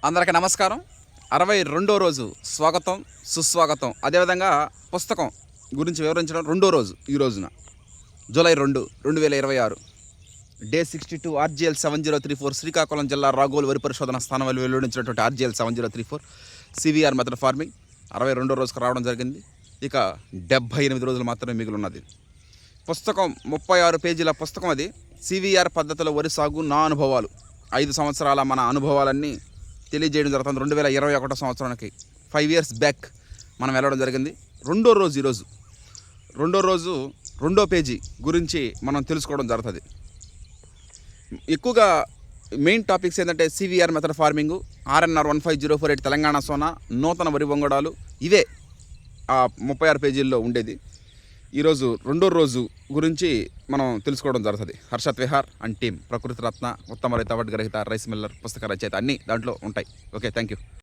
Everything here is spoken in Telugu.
అందరికీ నమస్కారం. 62వ రోజు స్వాగతం సుస్వాగతం. అదేవిధంగా పుస్తకం గురించి వివరించడం రెండో రోజు. ఈ రోజున జూలై 2, 2026 డే 62 RGL 7034 శ్రీకాకుళం జిల్లా రాగోలు వరి పరిశోధన స్థానం వల్ల వెలువడించినటువంటి RGL 7034 CVR మెథడ్ ఫార్మింగ్ 62వ రోజుకు రావడం జరిగింది. ఇక 78 రోజులు మాత్రమే మిగిలి ఉన్నది. పుస్తకం 36 పేజీల పుస్తకం. అది CVR పద్ధతిలో వరి సాగు నా అనుభవాలు, 5 సంవత్సరాల మన అనుభవాలన్నీ తెలియజేయడం జరుగుతుంది. 2021 సంవత్సరానికి 5 years బ్యాక్ మనం వెళ్ళడం జరిగింది. రెండో రోజు ఈరోజు. రెండో రోజు రెండో పేజీ గురించి మనం తెలుసుకోవడం జరుగుతుంది. ఎక్కువగా మెయిన్ టాపిక్స్ ఏంటంటే CVR method farming, RNR 15048 Telangana Sona, నూతన వరి వంగడాలు, ఇవే ఆ 36 పేజీల్లో ఉండేది. ఈరోజు రెండో రోజు గురించి మనం తెలుసుకోవడం జరుగుతుంది. హర్షత్ విహార్ అండ్ టీమ్, ప్రకృతి రత్న, ఉత్తమ రైతు అవార్డు గ్రహీత, రైస్ మిల్లర్, పుస్తక రచయిత అన్నీ దాంట్లో ఉంటాయి. Okay, thank you.